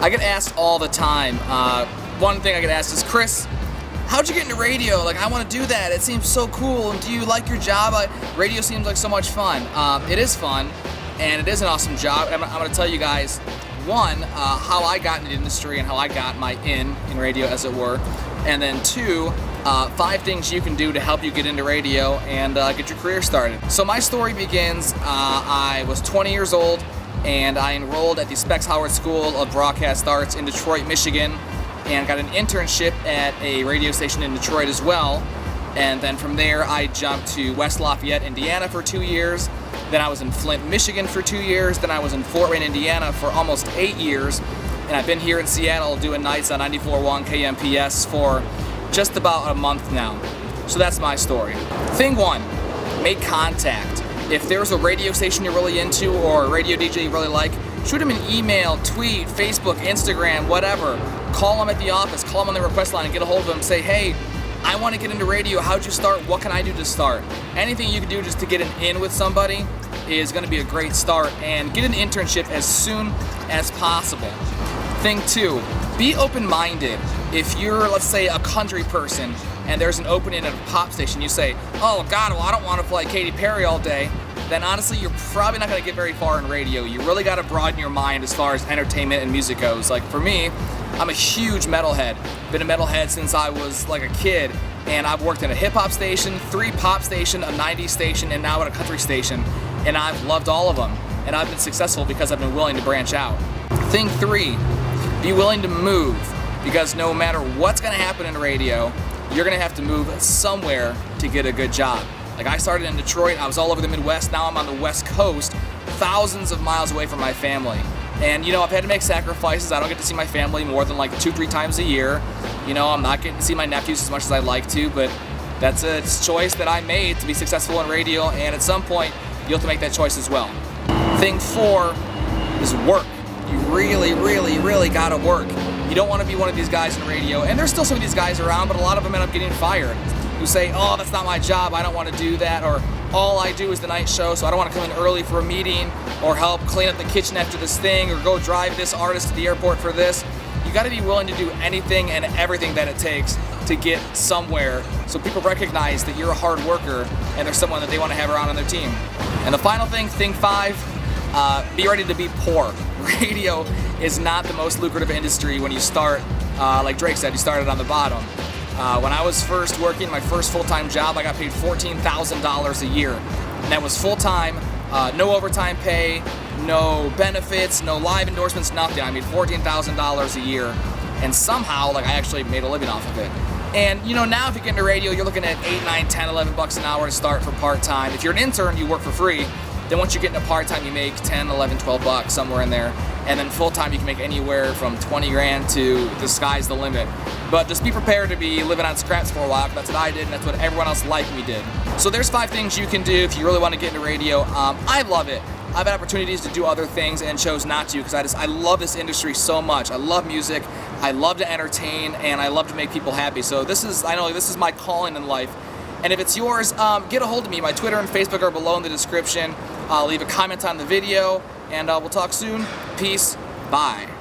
I get asked all the time. One thing I get asked is, Chris, how'd you get into radio? Like, I want to do that. It seems so cool. And do you like your job? Radio seems like so much fun. It is fun, and it is an awesome job. I'm going to tell you guys, one, how I got into the industry and how I got my in radio, as it were. And then two, 5 things you can do to help you get into radio and get your career started. So my story begins, I was 20 years old, and I enrolled at the Specs Howard School of Broadcast Arts in Detroit, Michigan, and got an internship at a radio station in Detroit as well. And then from there, I jumped to West Lafayette, Indiana for 2 years. Then I was in Flint, Michigan for 2 years. Then I was in Fort Wayne, Indiana for almost 8 years. And I've been here in Seattle doing nights on 94.1 KMPS for just about a month now. So that's my story. Thing 1, make contact. If there's a radio station you're really into or a radio DJ you really like, shoot them an email, tweet, Facebook, Instagram, whatever. Call them at the office, call them on the request line and get a hold of them. Say, hey, I want to get into radio. How'd you start? What can I do to start? Anything you can do just to get an in with somebody is going to be a great start, and get an internship as soon as possible. Thing 2, be open-minded. If you're, let's say, a country person and there's an opening at a pop station, you say, oh God, well, I don't want to play Katy Perry all day, then honestly, you're probably not going to get very far in radio. You really got to broaden your mind as far as entertainment and music goes. Like for me, I'm a huge metalhead. Been a metalhead since I was like a kid, and I've worked at a hip-hop station, 3 pop station, a 90s station, and now at a country station, and I've loved all of them, and I've been successful because I've been willing to branch out. Thing 3, be willing to move, because no matter what's going to happen in radio, you're going to have to move somewhere to get a good job. Like I started in Detroit, I was all over the Midwest, now I'm on the West Coast, thousands of miles away from my family. And you know, I've had to make sacrifices. I don't get to see my family more than like 2-3 times a year. You know, I'm not getting to see my nephews as much as I'd like to, but that's a choice that I made to be successful in radio, and at some point, you'll have to make that choice as well. Thing 4 is work. You really gotta work. You don't want to be one of these guys in radio, and there's still some of these guys around, but a lot of them end up getting fired. Who say, oh, that's not my job, I don't want to do that, or all I do is the night show, so I don't want to come in early for a meeting, or help clean up the kitchen after this thing, or go drive this artist to the airport for this. You got to be willing to do anything and everything that it takes to get somewhere, so people recognize that you're a hard worker and there's someone that they want to have around on their team. And the final thing, thing 5, be ready to be poor. Radio is not the most lucrative industry when you start. Like Drake said, you started on the bottom. When I was first working, my first full-time job, I got paid $14,000 a year. And that was full-time, no overtime pay, no benefits, no live endorsements, nothing. I made $14,000 a year. And somehow, like, I actually made a living off of it. And, you know, now if you get into radio, you're looking at 8, 9, 10, 11 bucks an hour to start for part-time. If you're an intern, you work for free. Then once you get into part-time, you make 10, 11, 12 bucks, somewhere in there. And then full-time, you can make anywhere from 20 grand to the sky's the limit. But just be prepared to be living on scraps for a while. That's what I did, and that's what everyone else like me did. So there's 5 things you can do if you really want to get into radio. I love it. I've had opportunities to do other things and chose not to because I love this industry so much. I love music, I love to entertain, and I love to make people happy. So I know this is my calling in life. And if it's yours, get a hold of me. My Twitter and Facebook are below in the description. Leave a comment on the video, and we'll talk soon. Peace. Bye.